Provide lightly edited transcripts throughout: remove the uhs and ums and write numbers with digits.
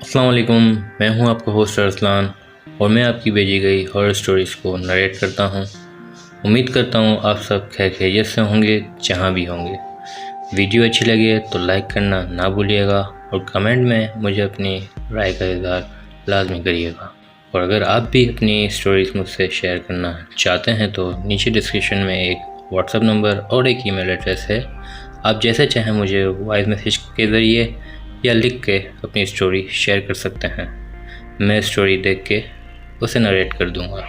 السلام علیکم، میں ہوں آپ کا ہوسٹ ارسلان اور میں آپ کی بھیجی گئی ہارر سٹوریز کو نریٹ کرتا ہوں۔ امید کرتا ہوں آپ سب خیر خیریت سے ہوں گے جہاں بھی ہوں گے۔ ویڈیو اچھی لگے تو لائک کرنا نہ بھولیے گا اور کمنٹ میں مجھے اپنی رائے کا اظہار لازمی کریے گا۔ اور اگر آپ بھی اپنی سٹوریز مجھ سے شیئر کرنا چاہتے ہیں تو نیچے ڈسکرپشن میں ایک واٹس ایپ نمبر اور ایک ای میل ایڈریس ہے، آپ جیسے چاہیں مجھے وائس میسیج کے ذریعے یا لکھ کے اپنی سٹوری شیئر کر سکتے ہیں۔ میں سٹوری دیکھ کے اسے نریٹ کر دوں گا۔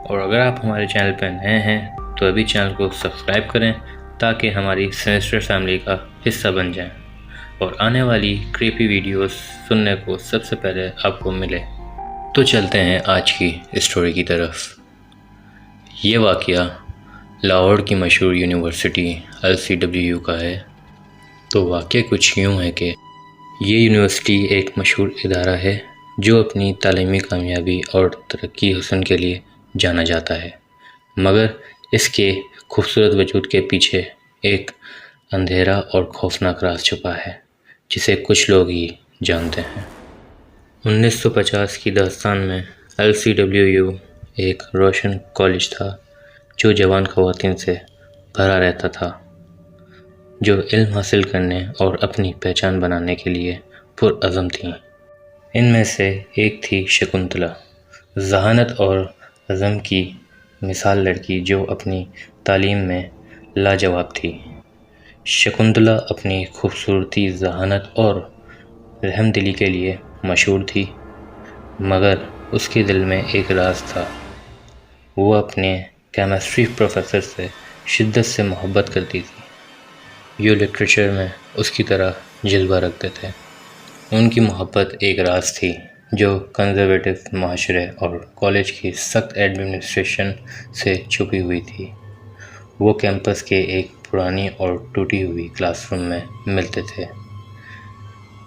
اور اگر آپ ہمارے چینل پہ نئے ہیں تو ابھی چینل کو سبسکرائب کریں تاکہ ہماری سینسٹر فیملی کا حصہ بن جائیں اور آنے والی کریپی ویڈیوز سننے کو سب سے پہلے آپ کو ملے۔ تو چلتے ہیں آج کی سٹوری کی طرف۔ یہ واقعہ لاہور کی مشہور یونیورسٹی LCWU کا ہے۔ تو واقعہ کچھ یوں ہے کہ یہ یونیورسٹی ایک مشہور ادارہ ہے جو اپنی تعلیمی کامیابی اور ترقی حسن کے لیے جانا جاتا ہے، مگر اس کے خوبصورت وجود کے پیچھے ایک اندھیرا اور خوفناک راز چھپا ہے جسے کچھ لوگ ہی جانتے ہیں۔ 1950 کی داستان میں LCWU ایک روشن کالج تھا جو جوان خواتین سے بھرا رہتا تھا، جو علم حاصل کرنے اور اپنی پہچان بنانے کے لیے پرعزم تھیں۔ ان میں سے ایک تھی شکنتلا، ذہانت اور عزم کی مثال لڑکی جو اپنی تعلیم میں لاجواب تھی۔ شکنتلا اپنی خوبصورتی، ذہانت اور رحم دلی کے لیے مشہور تھی، مگر اس کے دل میں ایک راز تھا۔ وہ اپنے کیمسٹری پروفیسر سے شدت سے محبت کرتی تھی، جو لٹریچر میں اس کی طرح جذبہ رکھتے تھے۔ ان کی محبت ایک راز تھی جو کنزرویٹو معاشرے اور کالج کی سخت ایڈمنسٹریشن سے چھپی ہوئی تھی۔ وہ کیمپس کے ایک پرانی اور ٹوٹی ہوئی کلاس روم میں ملتے تھے،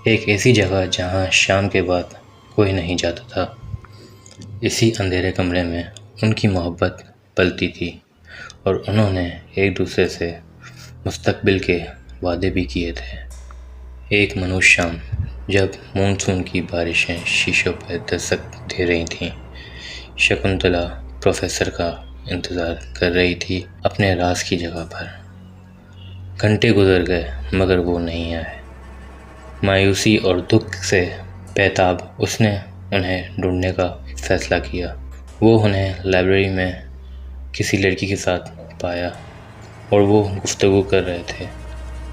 ایک ایسی جگہ جہاں شام کے بعد کوئی نہیں جاتا تھا۔ اسی اندھیرے کمرے میں ان کی محبت پلتی تھی اور انہوں نے ایک دوسرے سے مستقبل کے وعدے بھی کیے تھے۔ ایک منحوس شام جب مونسون کی بارشیں شیشوں پر دستک دے رہی تھیں، شکنتلا پروفیسر کا انتظار کر رہی تھی اپنے راز کی جگہ پر۔ گھنٹے گزر گئے مگر وہ نہیں آئے۔ مایوسی اور دکھ سے بیتاب اس نے انہیں ڈھونڈنے کا فیصلہ کیا۔ وہ انہیں لائبریری میں کسی لڑکی کے ساتھ پایا اور وہ گفتگو کر رہے تھے۔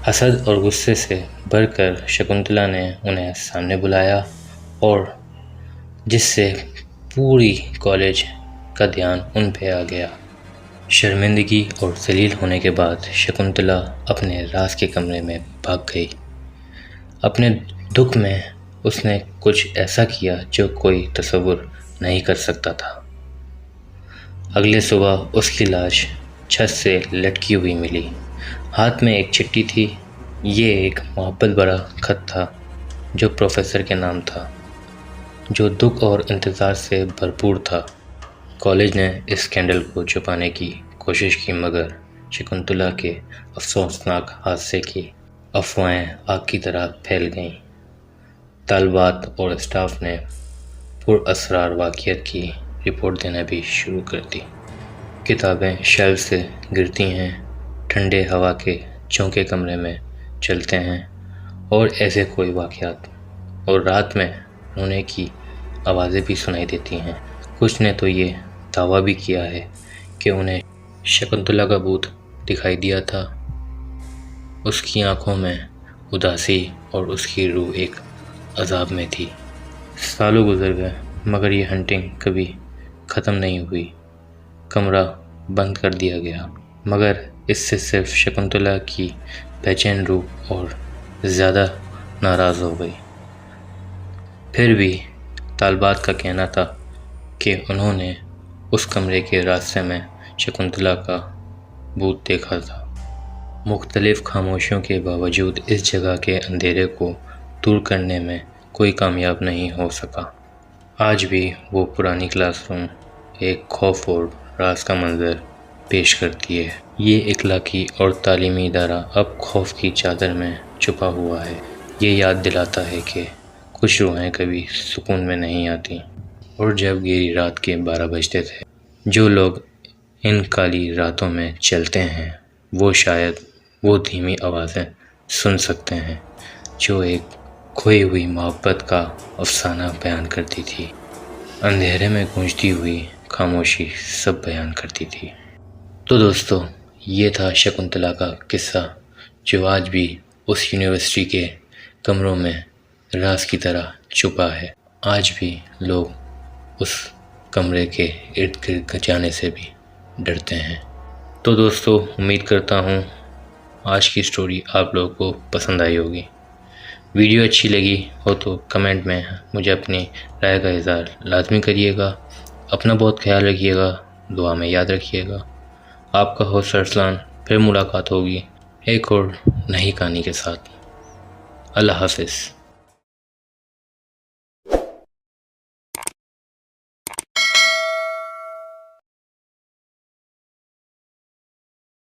حسد اور غصے سے بھر کر شکنتلا نے انہیں سامنے بلایا، اور جس سے پوری کالج کا دھیان ان پہ آ گیا۔ شرمندگی اور ذلیل ہونے کے بعد شکنتلا اپنے راز کے کمرے میں بھاگ گئی۔ اپنے دکھ میں اس نے کچھ ایسا کیا جو کوئی تصور نہیں کر سکتا تھا۔ اگلے صبح اس کی لاش چھت سے لٹکی ہوئی ملی۔ ہاتھ میں ایک چٹھی تھی۔ یہ ایک محبت بھرا خط تھا جو پروفیسر کے نام تھا، جو دکھ اور انتظار سے بھرپور تھا۔ کالج نے اس اسکینڈل کو چھپانے کی کوشش کی، مگر شکنتلا کے افسوسناک حادثے کی افواہیں آگ کی طرح پھیل گئیں۔ طالبات اور اسٹاف نے پراسرار واقعات کی رپورٹ دینا بھی شروع کر دی۔ کتابیں شیلف سے گرتی ہیں، ٹھنڈے ہوا کے جھونکے کمرے میں چلتے ہیں اور ایسے کوئی واقعات، اور رات میں رونے کی آوازیں بھی سنائی دیتی ہیں۔ کچھ نے تو یہ دعویٰ بھی کیا ہے کہ انہیں شکنتلا کا بھوت دکھائی دیا تھا۔ اس کی آنکھوں میں اداسی اور اس کی روح ایک عذاب میں تھی۔ سالوں گزر گئے مگر یہ ہنٹنگ کبھی ختم نہیں ہوئی۔ کمرہ بند کر دیا گیا، مگر اس سے صرف شکنتلا کی بے چین روح اور زیادہ ناراض ہو گئی۔ پھر بھی طالبات کا کہنا تھا کہ انہوں نے اس کمرے کے راستے میں شکنتلا کا بھوت دیکھا تھا۔ مختلف خاموشیوں کے باوجود اس جگہ کے اندھیرے کو دور کرنے میں کوئی کامیاب نہیں ہو سکا۔ آج بھی وہ پرانی کلاس روم ایک خوف اور راز کا منظر پیش کرتی ہے۔ یہ اخلاقی اور تعلیمی ادارہ اب خوف کی چادر میں چھپا ہوا ہے۔ یہ یاد دلاتا ہے کہ کچھ روحیں کبھی سکون میں نہیں آتی، اور جب گہری رات کے 12 بجتے تھے، جو لوگ ان کالی راتوں میں چلتے ہیں وہ شاید وہ دھیمی آوازیں سن سکتے ہیں جو ایک کھوئی ہوئی محبت کا افسانہ بیان کرتی تھی۔ اندھیرے میں گونجتی ہوئی خاموشی سب بیان کرتی تھی۔ تو دوستو، یہ تھا شکنتلا کا قصہ جو آج بھی اس یونیورسٹی کے کمروں میں راز کی طرح چھپا ہے۔ آج بھی لوگ اس کمرے کے ارد گرد جانے سے بھی ڈرتے ہیں۔ تو دوستو، امید کرتا ہوں آج کی سٹوری آپ لوگوں کو پسند آئی ہوگی۔ ویڈیو اچھی لگی ہو تو کمنٹ میں مجھے اپنی رائے کا اظہار لازمی کریے گا۔ اپنا بہت خیال رکھیے گا، دعا میں یاد رکھیے گا۔ آپ کا ہوسٹ ارسلان، پھر ملاقات ہوگی ایک اور نئی کہانی کے ساتھ۔ اللہ حافظ۔